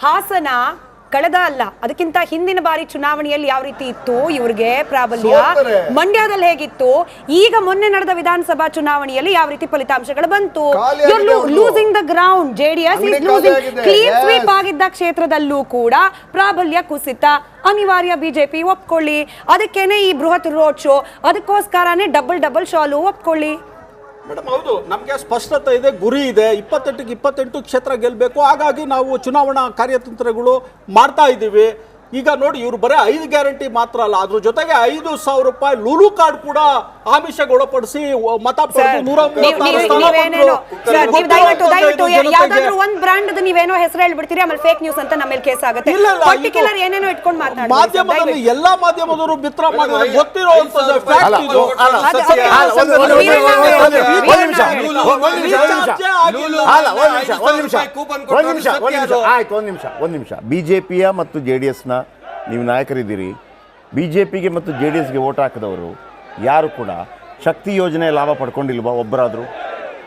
ಹಾಸನ ಕಳೆದ ಅಲ್ಲ ಅದಕ್ಕಿಂತ ಹಿಂದಿನ ಬಾರಿ ಚುನಾವಣೆಯಲ್ಲಿ ಯಾವ ರೀತಿ ಇತ್ತು ಇವ್ರಿಗೆ ಪ್ರಾಬಲ್ಯ, ಮಂಡ್ಯದಲ್ಲಿ ಹೇಗಿತ್ತು, ಈಗ ಮೊನ್ನೆ ನಡೆದ ವಿಧಾನಸಭಾ ಚುನಾವಣೆಯಲ್ಲಿ ಯಾವ ರೀತಿ ಫಲಿತಾಂಶಗಳು ಬಂತು. Losing the ground. JDS is losing. Clean sweep ಆಗಿದ್ದ ಕ್ಷೇತ್ರದಲ್ಲೂ ಕೂಡ ಪ್ರಾಬಲ್ಯ ಕುಸಿತ ಅನಿವಾರ್ಯ. ಬಿಜೆಪಿ ಒಪ್ಕೊಳ್ಳಿ, ಅದಕ್ಕೇನೆ ಈ ಬೃಹತ್ ರೋಡ್ ಶೋ, ಅದಕ್ಕೋಸ್ಕರನೇ ಡಬಲ್ ಶಾಲು ಒಪ್ಕೊಳ್ಳಿ. ಮೇಡಮ್ ಹೌದು, ನಮಗೆ ಸ್ಪಷ್ಟತೆ ಇದೆ, ಗುರಿ ಇದೆ, 28ಕ್ಕೆ 28 ಕ್ಷೇತ್ರ ಗೆಲ್ಲಬೇಕು. ಹಾಗಾಗಿ ನಾವು ಚುನಾವಣಾ ಕಾರ್ಯತಂತ್ರಗಳು ಮಾಡ್ತಾ ಇದ್ದೀವಿ. ಈಗ ನೋಡಿ, ಇವರು ಬರೀ 5 ಗ್ಯಾರಂಟಿ ಮಾತ್ರ ಅಲ್ಲ, ಅದ್ರ ಜೊತೆಗೆ 5,000 ರೂಪಾಯಿ ಲೂಲು ಕಾರ್ಡ್ ಕೂಡ ಆಮಿಷಗೊಳಪಡಿಸಿ ಮತ ಪಡೆದು ಯಾವ್ದಾದ್ರು ಒಂದ್ ಬ್ರಾಂಡ್ ನೀವೇನೋ ಹೆಸರು ಹೇಳ್ಬಿಡ್ತೀರಿ, ಆಮೇಲೆ ಫೇಕ್ ನ್ಯೂಸ್ ಅಂತ ನಮ್ಮ ಮೇಲೆ ಕೇಸ್ ಆಗುತ್ತೆ. ಪರ್ಟಿಕ್ಯುಲರ್ ಏನೇನೋ ಇಟ್ಕೊಂಡು ಮಾತನಾಡಿ. ಮಾಧ್ಯಮದಲ್ಲಿ ಎಲ್ಲಾ ಮಾಧ್ಯಮದವರು ಬಿತ್ರ ಮಾಡಿದ್ರೆ ಗೊತ್ತಿರುವಂತದ್ದು ಫ್ಯಾಕ್ಟ್ ಇದು. ಒಂದ್ ನಿಮಿಷ. ಬಿಜೆಪಿಯ ಮತ್ತು ಜೆಡಿಎಸ್ನ ನೀವು ನಾಯಕರಿದ್ದೀರಿ. ಬಿಜೆಪಿಗೆ ಮತ್ತು ಜೆಡಿಎಸ್ಗೆ ವೋಟ್ ಹಾಕಿದವರು ಯಾರು ಕೂಡ ಶಕ್ತಿ ಯೋಜನೆ ಲಾಭ ಪಡ್ಕೊಂಡಿಲ್ವಾ? ಒಬ್ಬರಾದರೂ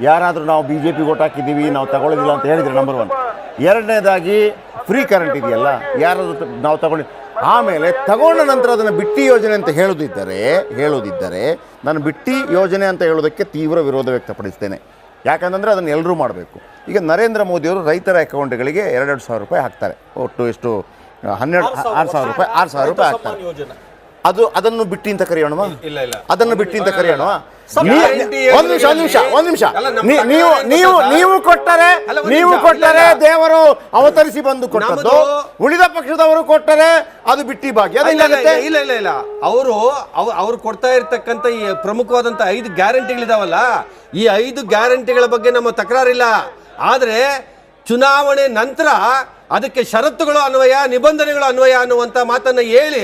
ಯಾರಾದರೂ ನಾವು ಬಿಜೆಪಿ ವೋಟ್ ಹಾಕಿದ್ದೀವಿ, ನಾವು ತಗೊಳ್ಳೋದಿಲ್ಲ ಅಂತ ಹೇಳಿದ್ರೆ ನಂಬರ್ 1. ಎರಡನೇದಾಗಿ ಫ್ರೀ ಕರೆಂಟ್ ಇದೆಯಲ್ಲ, ಯಾರಾದರೂ ನಾವು ತಗೊಂಡು ಆಮೇಲೆ ತಗೊಂಡ ನಂತರ ಅದನ್ನು ಬಿಟ್ಟಿ ಯೋಜನೆ ಅಂತ ಹೇಳೋದಿದ್ದರೆ ನಾನು ಬಿಟ್ಟಿ ಯೋಜನೆ ಅಂತ ಹೇಳೋದಕ್ಕೆ ತೀವ್ರ ವಿರೋಧ ವ್ಯಕ್ತಪಡಿಸ್ತೇನೆ. ಯಾಕಂತಂದರೆ ಅದನ್ನು ಎಲ್ಲರೂ ಮಾಡಬೇಕು. ಈಗ ನರೇಂದ್ರ ಮೋದಿಯವರು ರೈತರ ಅಕೌಂಟ್ಗಳಿಗೆ 2,000 ರೂಪಾಯಿ ಹಾಕ್ತಾರೆ. ಒಟ್ಟು ಎಷ್ಟು 6,000 ರೂಪಾಯಿ ಹಾಕ್ತಾರೆ. ಅದನ್ನು ಬಿಟ್ಟಿ ಅಂತ ಕರೆಯೋಣವಾ? ಅದನ್ನು ಬಿಟ್ಟಿ ಅಂತ ಕರೆಯೋಣವಾ? ಒಂದು ನಿಮಿಷ. ನೀವು ಕೊಟ್ಟರೆ ದೇವರು ಅವತರಿಸಿ ಬಂದು ಕೊಟ್ಟದ್ದು, ಉಳಿದ ಪಕ್ಷದವರು ಕೊಟ್ಟರೆ ಅದು ಬಿಟ್ಟಿ ಭಾಗ್ಯ. ಇಲ್ಲ ಅವರು ಕೊಡ್ತಾ ಇರ್ತಕ್ಕಂಥ ಈ ಪ್ರಮುಖವಾದಂತ 5 ಗ್ಯಾರಂಟಿಗಳಿದಾವಲ್ಲ, ಈ 5 ಗ್ಯಾರಂಟಿಗಳ ಬಗ್ಗೆ ನಮ್ಮ ತಕರಾರಿಲ್ಲ. ಆದ್ರೆ ಚುನಾವಣೆ ನಂತರ ಅದಕ್ಕೆ ಷರತ್ತುಗಳು ಅನ್ವಯ, ನಿಬಂಧನೆಗಳು ಅನ್ವಯ ಅನ್ನುವಂತ ಮಾತನ್ನ ಹೇಳಿ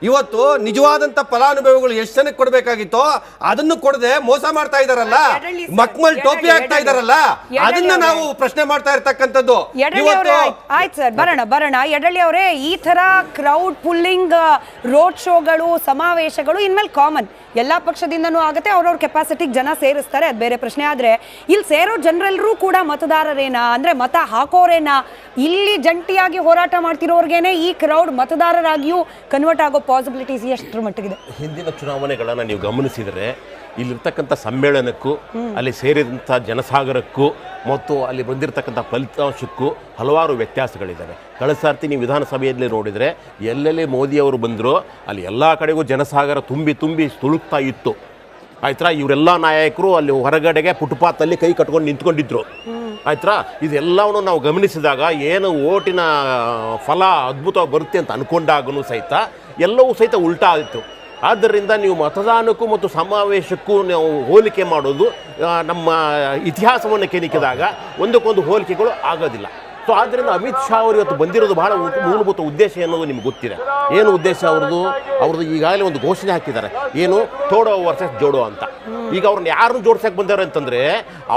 ಇವತ್ತು ನಿಜವಾದಂತ ಫಲಾನುಭವಿಗಳು ಎಷ್ಟು ಜನಕ್ಕೆ ಕೊಡಬೇಕಾಗಿತ್ತೋ ಅದನ್ನು ಕೊಡದೆ ಮೋಸ ಮಾಡ್ತಾ ಇದಾರಲ್ಲ, ಮಕ್ಮಲ್ ಟೋಪಿ ಹಾಕ್ತಾ ಇದಾರಲ್ಲ, ಅದನ್ನ ನಾವು ಪ್ರಶ್ನೆ ಮಾಡ್ತಾ ಇರ್ತಕ್ಕಂಥದ್ದು. ಆಯ್ತು ಸರ್, ಬರೋಣ. ಯಡಳ್ಳಿ ಅವರೇ, ಈ ತರ ಕ್ರೌಡ್ ಪುಲ್ಲಿಂಗ್ ರೋಡ್ ಶೋಗಳು, ಸಮಾವೇಶಗಳು ಇನ್ಮೇಲೆ ಕಾಮನ್, ಎಲ್ಲಾ ಪಕ್ಷದಿಂದನೂ ಆಗುತ್ತೆ. ಅವ್ರವ್ರ ಕೆಪಾಸಿಟಿಗೆ ಜನ ಸೇರಿಸ್ತಾರೆ, ಅದು ಬೇರೆ ಪ್ರಶ್ನೆ. ಆದ್ರೆ ಇಲ್ಲಿ ಸೇರೋ ಜನರೆಲ್ಲರೂ ಕೂಡ ಮತದಾರರೇನಾ, ಅಂದ್ರೆ ಮತ ಹಾಕೋರೇನಾ? ಇಲ್ಲಿ ಜಂಟಿಯಾಗಿ ಹೋರಾಟ ಮಾಡ್ತಿರೋರ್ಗೇನೆ ಈ ಕ್ರೌಡ್ ಮತದಾರರಾಗಿಯೂ ಕನ್ವರ್ಟ್ ಆಗೋ ಪಾಸಿಬಿಲಿಟೀಸ್ ಎಷ್ಟರ ಮಟ್ಟಿಗಿದೆ? ಹಿಂದಿನ ಚುನಾವಣೆಗಳನ್ನು ನೀವು ಗಮನಿಸಿದರೆ ಇಲ್ಲಿರ್ತಕ್ಕಂಥ ಸಮ್ಮೇಳನಕ್ಕೂ ಅಲ್ಲಿ ಸೇರಿದಂಥ ಜನಸಾಗರಕ್ಕೂ ಮತ್ತು ಅಲ್ಲಿ ಬಂದಿರತಕ್ಕಂಥ ಫಲಿತಾಂಶಕ್ಕೂ ಹಲವಾರು ವ್ಯತ್ಯಾಸಗಳಿದ್ದಾವೆ. ಕಳೆದ ಸಾರ್ತಿ ನೀವು ವಿಧಾನಸಭೆಯಲ್ಲಿ ನೋಡಿದರೆ ಎಲ್ಲೆಲ್ಲಿ ಮೋದಿಯವರು ಬಂದರೂ ಅಲ್ಲಿ ಎಲ್ಲ ಕಡೆಗೂ ಜನಸಾಗರ ತುಂಬಿ ತುಳುಕ್ತಾ ಇತ್ತು. ಆಯ್ತಾ, ಇವರೆಲ್ಲ ನಾಯಕರು ಅಲ್ಲಿ ಹೊರಗಡೆಗೆ ಫುಟ್ಪಾತಲ್ಲಿ ಕೈ ಕಟ್ಕೊಂಡು ನಿಂತ್ಕೊಂಡಿದ್ರು. ಆಯ್ತಾ, ಇದೆಲ್ಲವನ್ನು ನಾವು ಗಮನಿಸಿದಾಗ ಏನು ಓಟಿನ ಫಲ ಅದ್ಭುತವಾಗಿ ಬರುತ್ತೆ ಅಂತ ಅಂದ್ಕೊಂಡಾಗೂ ಸಹಿತ ಎಲ್ಲವೂ ಸಹಿತ ಉಲ್ಟಾ ಆಗಿತ್ತು. ಆದ್ದರಿಂದ ನೀವು ಮತದಾನಕ್ಕೂ ಮತ್ತು ಸಮಾವೇಶಕ್ಕೂ ನಾವು ಹೋಲಿಕೆ ಮಾಡೋದು ನಮ್ಮ ಇತಿಹಾಸವನ್ನು ಕೆಣಕಿದಾಗ ಒಂದಕ್ಕೊಂದು ಹೋಲಿಕೆಗಳು ಆಗೋದಿಲ್ಲ. ಸೊ ಆದ್ದರಿಂದ ಅಮಿತ್ ಶಾ ಅವರು ಇವತ್ತು ಬಂದಿರೋದು ಬಹಳ ಮೂಲಭೂತ ಉದ್ದೇಶ ಅನ್ನೋದು ನಿಮ್ಗೆ ಗೊತ್ತಿದೆ. ಏನು ಉದ್ದೇಶ ಅವ್ರದ್ದು ಈಗಾಗಲೇ ಒಂದು ಘೋಷಣೆ ಹಾಕಿದ್ದಾರೆ, ಏನು ತೋಡೋ ವರ್ಸಸ್ ಜೋಡೋ ಅಂತ. ಈಗ ಅವ್ರನ್ನ ಯಾರನ್ನು ಜೋಡ್ಸಕ್ಕೆ ಬಂದಾರೆ ಅಂತಂದರೆ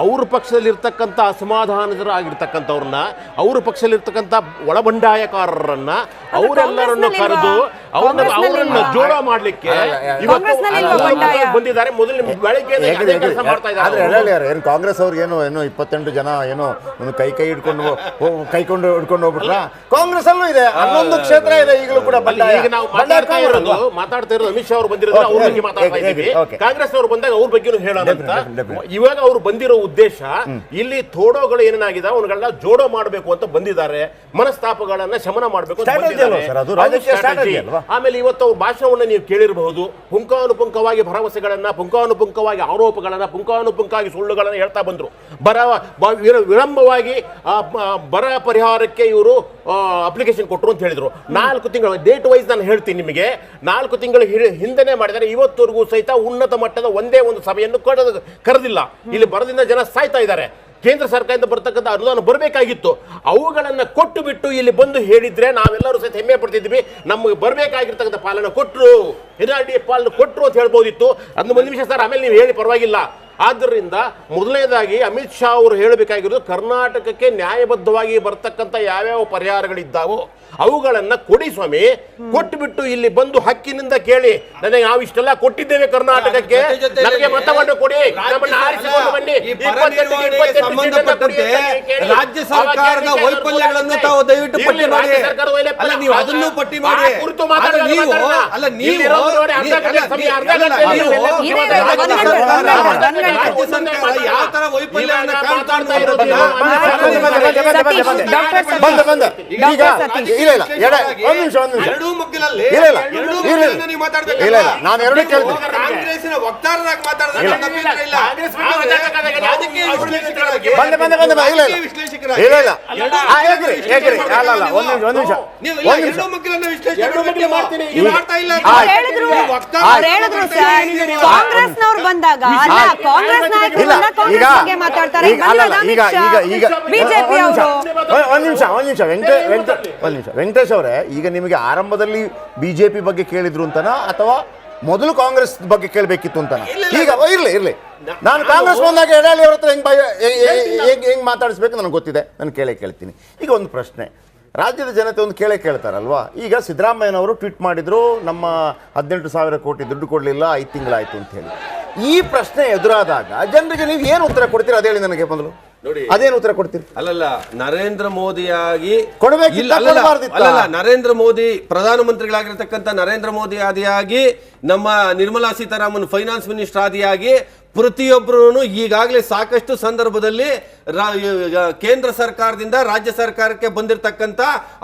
ಅವ್ರ ಪಕ್ಷದಲ್ಲಿರ್ತಕ್ಕಂಥ ಅಸಮಾಧಾನರಾಗಿರ್ತಕ್ಕಂಥವ್ರನ್ನ, ಅವ್ರ ಪಕ್ಷದಲ್ಲಿರ್ತಕ್ಕಂಥ ಒಳಬಂಡಾಯಕಾರರನ್ನ ಅವರೆಲ್ಲರನ್ನು ಕರೆದು ಅವರನ್ನ ಜೋಡೋ ಮಾಡಲಿಕ್ಕೆ ಬಂದಿದ್ದಾರೆ. ಮೊದಲು ಬೆಳಗ್ಗೆ ಕೆಲಸ ಮಾಡ್ತಾ ಇದ್ದಾರೆ. ಕಾಂಗ್ರೆಸ್ ಅವ್ರಿಗೆ ಏನು 28 ಜನ ಏನೋ ಒಂದು ಕೈ ಹಿಡ್ಕೊಂಡು ಹೋಗ್ಬಿಟ್ರ? ಕಾಂಗ್ರೆಸ್ ಅಲ್ಲೂ ಇದೆ, 11 ಕ್ಷೇತ್ರ ಇದೆ ಈಗಲೂ ಕೂಡ. ಈಗ ನಾವು ಮಾತಾಡ್ತಾ ಇರೋದು ಅಮಿತ್ ಶಾ ಅವರು ಬಂದಿರೋದು ಅವ್ರ ಬಗ್ಗೆ ಮಾತಾಡ್ತಾ ಇದ್ದೀವಿ. ಕಾಂಗ್ರೆಸ್ ಅವರು ಬಂದಾಗ ಅವ್ರ ಬಗ್ಗೆನೂ ಹೇಳೋಣ ಅಂತ. ಇವಾಗ ಅವ್ರು ಬಂದಿರೋ ಉದ್ದೇಶ ಇಲ್ಲಿ ತೋಡೋಗಳು ಏನೇನಾಗಿದೆ ಅವನ್ನೆಲ್ಲ ಜೋಡೋ ಮಾಡಬೇಕು ಅಂತ ಬಂದಿದ್ದಾರೆ, ಮನಸ್ತಾಪಗಳನ್ನ ಶಮನ ಮಾಡಬೇಕು. ಆಮೇಲೆ ಇವತ್ತು ಅವ್ರ ಭಾಷಣವನ್ನ ನೀವು ಕೇಳಿರಬಹುದು. ಪುಂಖಾನುಪುಂಖವಾಗಿ ಭರವಸೆಗಳನ್ನ, ಪುಂಖಾನುಪುಂಖವಾಗಿ ಆರೋಪಗಳನ್ನ, ಪುಂಖಾನುಪುಂಖವಾಗಿ ಸುಳ್ಳುಗಳನ್ನ ಹೇಳ್ತಾ ಬಂದ್ರು. ವಿಳಂಬವಾಗಿ ಬರ ಪರಿಹಾರಕ್ಕೆ ಇವರು ಅಪ್ಲಿಕೇಶನ್ ಕೊಟ್ಟರು ಅಂತ ಹೇಳಿದ್ರು. 4 ತಿಂಗಳು ಡೇಟ್ ವೈಸ್ ನಾನು ಹೇಳ್ತೀನಿ ನಿಮಗೆ. 4 ತಿಂಗಳು ಹಿಂದೆನೆ ಮಾಡಿದ್ದಾರೆ. ಇವತ್ತವರೆಗೂ ಸಹಿತ ಉನ್ನತ ಮಟ್ಟದ ಒಂದೇ ಒಂದು ಸಭೆಯನ್ನು ಕರೆದಿಲ್ಲ. ಇಲ್ಲಿ ಬರದಿಂದ ಜನ ಸಾಯ್ತಾ ಇದ್ದಾರೆ. ಕೇಂದ್ರ ಸರ್ಕಾರದಿಂದ ಬರ್ತಕ್ಕಂಥ ಅನುದಾನ ಬರಬೇಕಾಗಿತ್ತು, ಅವುಗಳನ್ನು ಕೊಟ್ಟು ಬಿಟ್ಟು ಇಲ್ಲಿ ಬಂದು ಹೇಳಿದ್ರೆ ನಾವೆಲ್ಲರೂ ಸಹಿತ ಹೆಮ್ಮೆ ಪಡ್ತಿದ್ವಿ. ನಮಗೆ ಬರಬೇಕಾಗಿರ್ತಕ್ಕಂಥ ಪಾಲನ ಕೊಟ್ಟರು, NRDA ಪಾಲನೆ ಕೊಟ್ಟರು ಅಂತ ಹೇಳ್ಬೋದಿತ್ತು. 1 ನಿಮಿಷ ಸರ್, ಆಮೇಲೆ ನೀವು ಹೇಳಿ ಪರವಾಗಿಲ್ಲ. ಆದ್ದರಿಂದ ಮೊದಲನೇದಾಗಿ ಅಮಿತ್ ಶಾ ಅವರು ಹೇಳಬೇಕಾಗಿರೋದು ಕರ್ನಾಟಕಕ್ಕೆ ನ್ಯಾಯಬದ್ಧವಾಗಿ ಬರ್ತಕ್ಕಂಥ ಯಾವ್ಯಾವ ಪರಿಹಾರಗಳಿದ್ದಾವೋ ಅವುಗಳನ್ನ ಕೊಡಿ ಸ್ವಾಮಿ. ಕೊಟ್ಟುಬಿಟ್ಟು ಇಲ್ಲಿ ಬಂದು ಹಕ್ಕಿನಿಂದ ಕೇಳಿ ನನಗೆ ನಾವು ಇಷ್ಟೆಲ್ಲ ಕೊಟ್ಟಿದ್ದೇವೆ ಕರ್ನಾಟಕಕ್ಕೆ, ನನಗೆ ಮತವನ್ನು ಕೊಡಿ, ನಮ್ಮನ್ನ ಆರಿಸಿಕೊಂಡು ಬನ್ನಿ. ಸಂಬಂಧಪಟ್ಟಂತೆ ರಾಜ್ಯ ಸರ್ಕಾರದ ವೈಫಲ್ಯಗಳನ್ನು ತಾವು ದಯವಿಟ್ಟು ಪಟ್ಟಿ ಮಾಡಿ. ಅಲ್ಲ, ನೀವು ಅದನ್ನು ಪಟ್ಟಿ ಮಾಡಿ. ಯಾವ ತರ ವೈಫಲ್ಯವನ್ನು ಕಾಣ್ತಾ ಇರೋದನ್ನ ಎರಡೂ ಮಗ್ಗಲಲ್ಲಿ ನೀವು ಮಾತಾಡ್ಬೇಕು. ನಾನು ಎರಡು ಕೇಳ್ತೀನಿ. ಕಾಂಗ್ರೆಸ್ಸಿನ ವಕ್ತಾರರಾಗಿ ಮಾತಾಡಿದ್ರೆ ಕಾಂಗ್ರೆಸ್ನವ್ರು ಬಂದಾಗ ಕಾಂಗ್ರೆಸ್ ನಾಯಕರು ಮಾತಾಡ್ತಾರೆ, ಬಿಜೆಪಿ ಅವರು. ಒಂದ್ ನಿಮಿಷ ವೆಂಕಟೇಶ್ ಅವರೇ, ಈಗ ನಿಮಗೆ ಆರಂಭದಲ್ಲಿ ಬಿಜೆಪಿ ಬಗ್ಗೆ ಕೇಳಿದ್ರು ಅಂತನಾ ಅಥವಾ ಮೊದಲು ಕಾಂಗ್ರೆಸ್ ಬಗ್ಗೆ ಕೇಳಬೇಕಿತ್ತು ಅಂತನಾ? ಈಗ ಇರ್ಲಿ ನಾನು ಕಾಂಗ್ರೆಸ್ ಬಂದಾಗ ಎಡಾಳಿ ಅವ್ರ ಹತ್ರ ಹೆಂಗ್ ಮಾತಾಡಿಸ್ಬೇಕು ನನಗೆ ಗೊತ್ತಿದೆ, ನಾನು ಕೇಳ್ತೀನಿ. ಈಗ ಒಂದು ಪ್ರಶ್ನೆ, ರಾಜ್ಯದ ಜನತೆ ಒಂದು ಕೇಳ್ತಾರಲ್ವಾ. ಈಗ ಸಿದ್ದರಾಮಯ್ಯನವರು ಟ್ವೀಟ್ ಮಾಡಿದ್ರು, ನಮ್ಮ 18,000 ಕೋಟಿ ದುಡ್ಡು ಕೊಡಲಿಲ್ಲ, 5 ತಿಂಗಳಾಯ್ತು ಅಂತ ಹೇಳಿ. ಈ ಪ್ರಶ್ನೆ ಎದುರಾದಾಗ ಜನರಿಗೆ ನೀವು ಏನು ಉತ್ತರ ಕೊಡ್ತೀರಿ ಅದು ಹೇಳಿ ನನಗೆ ಮೊದಲು. ಅದೇನು ಉತ್ತರ ಕೊಡ್ತೀರಿ? ಅಲ್ಲಲ್ಲ, ನರೇಂದ್ರ ಮೋದಿಯಾಗಿ ಕೊಡಬೇಕು. ನರೇಂದ್ರ ಮೋದಿ ಪ್ರಧಾನಮಂತ್ರಿಗಳಾಗಿರ್ತಕ್ಕಂಥ ನರೇಂದ್ರ ಮೋದಿ ಆದಿಯಾಗಿ, ನಮ್ಮ ನಿರ್ಮಲಾ ಸೀತಾರಾಮನ್ ಫೈನಾನ್ಸ್ ಮಿನಿಸ್ಟರ್ ಆದಿಯಾಗಿ ಪ್ರತಿಯೊಬ್ಬರೂ ಈಗಾಗಲೇ ಸಾಕಷ್ಟು ಸಂದರ್ಭದಲ್ಲಿ ಕೇಂದ್ರ ಸರ್ಕಾರದಿಂದ ರಾಜ್ಯ ಸರ್ಕಾರಕ್ಕೆ ಬಂದಿರತಕ್ಕಂಥ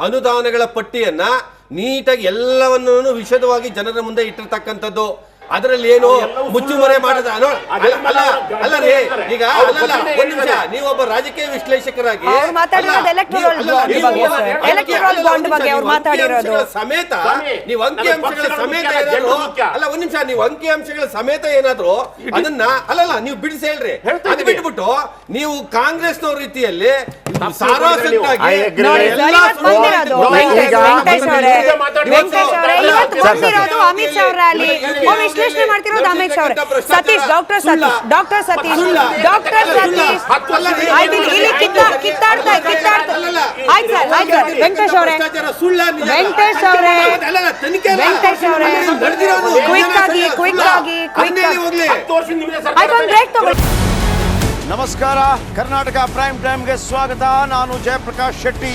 ಅನುದಾನಗಳ ಪಟ್ಟಿಯನ್ನ ನೀಟಾಗಿ ಎಲ್ಲವನ್ನೂ ವಿಶದವಾಗಿ ಜನರ ಮುಂದೆ ಇಟ್ಟಿರ್ತಕ್ಕಂಥದ್ದು. ಅದರಲ್ಲಿ ಏನು ಮುಚ್ಚುಮರೆ ಮಾಡದ ಅಲ್ಲ ರೀ. ಈಗ ಒಂದ್ ನಿಮಿಷ, ನೀವೊಬ್ಬ ರಾಜಕೀಯ ವಿಶ್ಲೇಷಕರಾಗಿ ಸಮೇತ ನೀವು ಅಂಕಿಅಂಶಗಳ ಸಮೇತ ಅಲ್ಲ, ಒಂದ್ ನಿಮಿಷ, ನೀವು ಅಂಕಿಅಂಶಗಳ ಸಮೇತ ಏನಾದ್ರು ಅದನ್ನ ನೀವು ಬಿಡಿಸಿ ಹೇಳ್ರಿ. ಅದು ಬಿಟ್ಬಿಟ್ಟು ನೀವು ಕಾಂಗ್ರೆಸ್ನವ್ರ ರೀತಿಯಲ್ಲಿ ಅಮಿತ್ ಶಾ ರ್ಯಾಲಿ ವಿಶ್ಲೇಷಣೆ ಮಾಡ್ತಿರೋದು ಅಮಿತ್ ಶಾ ಅವರೇ. ಸತೀಶ್, ಡಾಕ್ಟರ್ ಸತೀಶ್ ಇಲ್ಲಿ ಕಿತ್ತಾಡ್ತಾ ವೆಂಕಟೇಶ್ ಅವರೇ ಕ್ವಿಕ್ ಆಗಿ ಬ್ರೇಕ್ ತಗೊಳ್ಳಿ. ನಮಸ್ಕಾರ, ಕರ್ನಾಟಕ ಪ್ರೈಮ್ ಟೈಮ್ಗೆ ಸ್ವಾಗತ. ನಾನು ಜಯಪ್ರಕಾಶ್ ಶೆಟ್ಟಿ.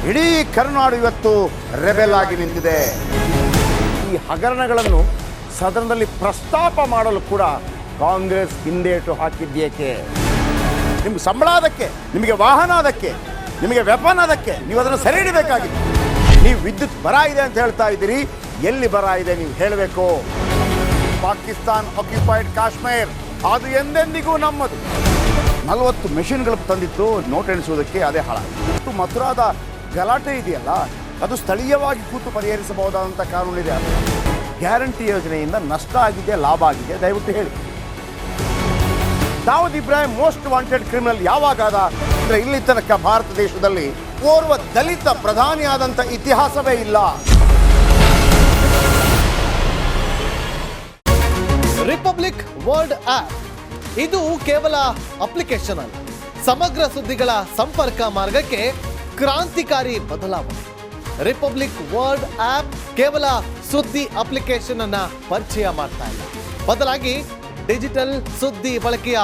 ಇಡೀ ಕರ್ನಾಡು ಇವತ್ತು ರೆಬೆಲ್ ಆಗಿ ನಿಂತಿದೆ. ಈ ಹಗರಣಗಳನ್ನು ಸದನದಲ್ಲಿ ಪ್ರಸ್ತಾಪ ಮಾಡಲು ಕೂಡ ಕಾಂಗ್ರೆಸ್ ಹಿಂದೇಟು ಹಾಕಿದ್ದೇಕೆ? ನಿಮ್ಗೆ ಸಂಬಳ ಅದಕ್ಕೆ, ನಿಮಗೆ ವಾಹನ ಅದಕ್ಕೆ, ನಿಮಗೆ ವೆಪನ್ ಅದಕ್ಕೆ, ನೀವು ಅದನ್ನು ಸೆರೆ ಹಿಡಿಬೇಕಾಗಿತ್ತು. ನೀವು ವಿದ್ಯುತ್ ಬರ ಇದೆ ಅಂತ ಹೇಳ್ತಾ ಇದ್ದೀರಿ, ಎಲ್ಲಿ ಬರ ಇದೆ ನೀವು ಹೇಳಬೇಕು. ಪಾಕಿಸ್ತಾನ್ ಆಕ್ಯುಪೈಡ್ ಕಾಶ್ಮೀರ್ ಅದು ಎಂದೆಂದಿಗೂ ನಮ್ಮದು. 40 ಮೆಷಿನ್ಗಳು ತಂದಿತ್ತು ನೋಟ್ ಎಣಿಸುವುದಕ್ಕೆ, ಅದೇ ಹಾಳಾಯಿತು. ಮಥುರಾದ ಗಲಾಟೆ ಇದೆಯಲ್ಲ, ಅದು ಸ್ಥಳೀಯವಾಗಿ ಕೂತು ಪರಿಹರಿಸಬಹುದಾದಂಥ ಕಾನೂನಿದೆ. ಗ್ಯಾರಂಟಿ ಯೋಜನೆಯಿಂದ ನಷ್ಟ ಆಗಿದೆ, ಲಾಭ ಆಗಿದೆ, ದಯವಿಟ್ಟು ಹೇಳಿ. Dawood Ibrahim most wanted criminal ಯಾವಾಗಾದ ಅಂದರೆ ಇಲ್ಲಿ ತನಕ ಭಾರತ ದೇಶದಲ್ಲಿ ಓರ್ವ ದಲಿತ ಪ್ರಧಾನಿಯಾದಂಥ ಇತಿಹಾಸವೇ ಇಲ್ಲ. ರಿಪಬ್ಲಿಕ್ ವರ್ಲ್ಡ್ ಆಪ್ ಇದು ಕೇವಲ ಅಪ್ಲಿಕೇಶನ್ ಅಲ್ಲ, ಸಮಗ್ರ ಸುದ್ದಿಗಳ ಸಂಪರ್ಕ ಮಾರ್ಗಕ್ಕೆ ಕ್ರಾಂತಿಕಾರಿ ಬದಲಾವಣೆ. ರಿಪಬ್ಲಿಕ್ ವರ್ಲ್ಡ್ ಆಪ್ ಕೇವಲ ಸುದ್ದಿ ಅಪ್ಲಿಕೇಶನ್ ಅನ್ನ ಪರಿಚಯ ಮಾಡ್ತಾ ಇಲ್ಲ, ಬದಲಾಗಿ ಡಿಜಿಟಲ್ ಸುದ್ದಿ ಬಳಕೆಯ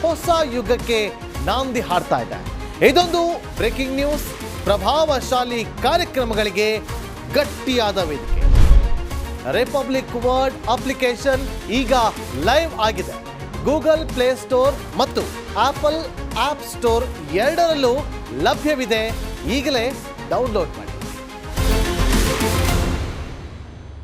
ಹೊಸ ಯುಗಕ್ಕೆ ನಾಂದಿ ಹಾಡ್ತಾ ಇದೆ. ಇದೊಂದು ಬ್ರೇಕಿಂಗ್ ನ್ಯೂಸ್, ಪ್ರಭಾವಶಾಲಿ ಕಾರ್ಯಕ್ರಮಗಳಿಗೆ ಗಟ್ಟಿಯಾದ ವೇದಿಕೆ. ರಿಪಬ್ಲಿಕ್ ವರ್ಲ್ಡ್ ಅಪ್ಲಿಕೇಶನ್ ಈಗ ಲೈವ್ ಆಗಿದೆ. ಗೂಗಲ್ ಪ್ಲೇ ಸ್ಟೋರ್ ಮತ್ತು ಆಪಲ್ ಆಪ್ ಸ್ಟೋರ್ ಎರಡರಲ್ಲೂ ಲಭ್ಯವಿದೆ. ಈಗಲೇ ಡೌನ್ಲೋಡ್ ಮಾಡಿ.